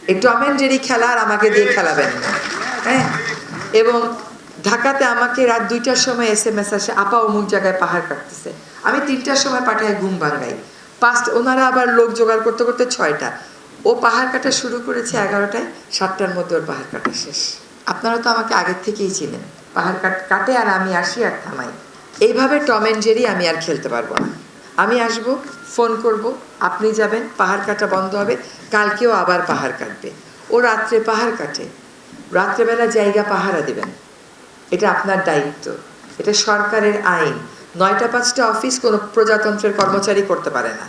এই Tom and Jerry খেলা আর আমাকে দিয়ে খেলাবেন না, হ্যাঁ। এবং ঢাকাতে আমাকে রাত 2টার সময় SMS আসে, আপা অমুক জায়গায় পাহাড় কাটতেছে। আমি 3টার সময় পাঠায় ঘুম ভাঙাই, ওনারা আবার লোক জোগাড় করতে করতে 6টা। ও পাহাড় কাটা শুরু করেছে 11টায়, 7টার মধ্যে ওর পাহাড় কাটা শেষ। আপনারা তো আমাকে আগের থেকেই চিনেন, পাহাড় কাটে আর আমি আসি আর থামাই। এইভাবে টম অ্যান্ড জেরি আমি আর খেলতে পারবো না। আমি আসব, ফোন করব, আপনি যাবেন, পাহাড় কাটা বন্ধ হবে, কালকেও আবার পাহাড় কাটবে। ও রাত্রে পাহাড় কাটে, রাত্রেবেলা জায়গা পাহারা দেবেন, এটা আপনার দায়িত্ব, এটা সরকারের আইন। 9টা 5টা অফিস কোনো প্রজাতন্ত্রের কর্মচারী করতে পারে না।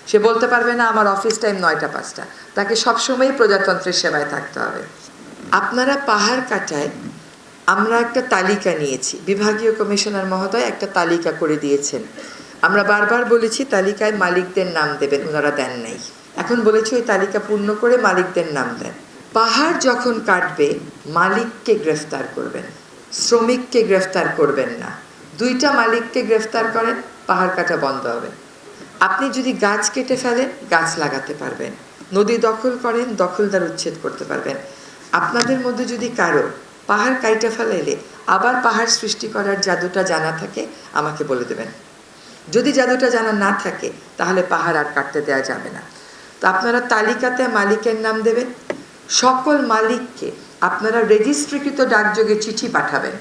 সে বলতে পারবে না আমার অফিস টাইম 9টা 5টা, তাকে সবসময়ই প্রজাতন্ত্রের সেবায় থাকতে হবে। আপনারা পাহাড় কাটায় আমরা একটা তালিকা নিয়েছি, বিভাগীয় কমিশনার মহোদয় একটা তালিকা করে দিয়েছেন। আমরা বারবার বলেছি তালিকায় মালিকদের নাম দেবেন, ওনারা দেন নাই। এখন বলেছি ওই তালিকা পূর্ণ করে মালিকদের নাম দেন। পাহাড় যখন কাটবে মালিককে গ্রেফতার করবেন, শ্রমিককে গ্রেফতার করবেন না। 2টা মালিককে গ্রেফতার করেন, পাহাড় কাটা বন্ধ হবে। আপনি যদি গাছ কেটে ফেলেন, গাছ লাগাতে পারবেন। নদী দখল করেন, দখলদার উচ্ছেদ করতে পারবেন। আপনাদের মধ্যে যদি কারো পাহাড় কাইটা ফেলাইলে আবার পাহাড় সৃষ্টি করার জাদুটা জানা থাকে, আমাকে বলে দেবেন। যদি জাদুটা জানা না থাকে তাহলে পাহাড় আর কাটতে দেওয়া যাবে না। তো আপনারা তালিকাতে মালিকের নাম দেবেন। সকল মালিককে আপনারা রেজিস্ট্রিকৃত ডাকযোগে চিঠি পাঠাবেন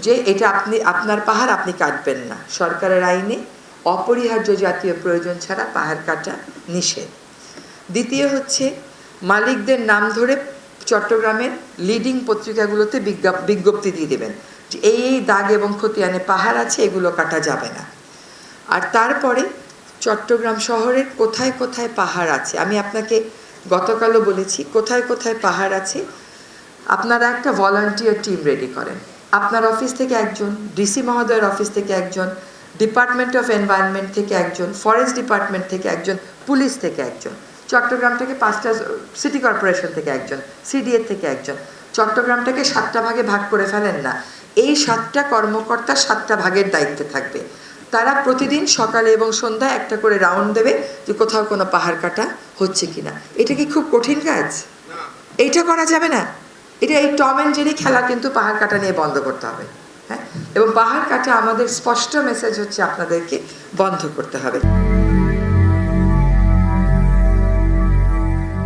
যে এটা আপনার পাহাড়, আপনি কাটবেন না। সরকারের আইনে অপরিহার্য জাতীয় প্রয়োজন ছাড়া পাহাড় কাটা নিষেধ। দ্বিতীয় হচ্ছে, মালিকদের নাম ধরে চট্টগ্রামের লিডিং পত্রিকাগুলোতে বিজ্ঞপ্তি দিয়ে দেবেন যে এই দাগ এবং খতিয়ানে পাহাড় আছে, এগুলো কাটা যাবে না। আর তারপরে চট্টগ্রাম শহরের কোথায় কোথায় পাহাড় আছে, আমি আপনাকে গতকালও বলেছি কোথায় কোথায় পাহাড় আছে। আপনারা একটা ভলান্টিয়ার টিম রেডি করেন, আপনার অফিস থেকে একজন, ডিসি মহোদয়ের অফিস থেকে একজন, ডিপার্টমেন্ট অফ এনভায়রনমেন্ট থেকে একজন, ফরেস্ট ডিপার্টমেন্ট থেকে একজন, পুলিশ থেকে একজন, চট্টগ্রাম থেকে 5টা সিটি কর্পোরেশন থেকে একজন, সিডিএ থেকে একজন। চট্টগ্রামটাকে 7টা ভাগে ভাগ করে ফেলেন না। এই 7টা কর্মকর্তা 7টা ভাগের দায়িত্বে থাকবে। তারা প্রতিদিন সকালে এবং সন্ধ্যায় একটা করে রাউন্ড দেবে যে কোথাও কোনো পাহাড় কাটা হচ্ছে কিনা। এটা কি খুব কঠিন কাজ? এইটা করা যাবে না। এটা এই টম অ্যান্ড জেরি খেলা কিন্তু পাহাড় কাটা নিয়ে বন্ধ করতে হবে, হ্যাঁ। এবং পাহাড় কাটা আমাদের স্পষ্ট মেসেজ হচ্ছে আপনাদেরকে বন্ধ করতে হবে।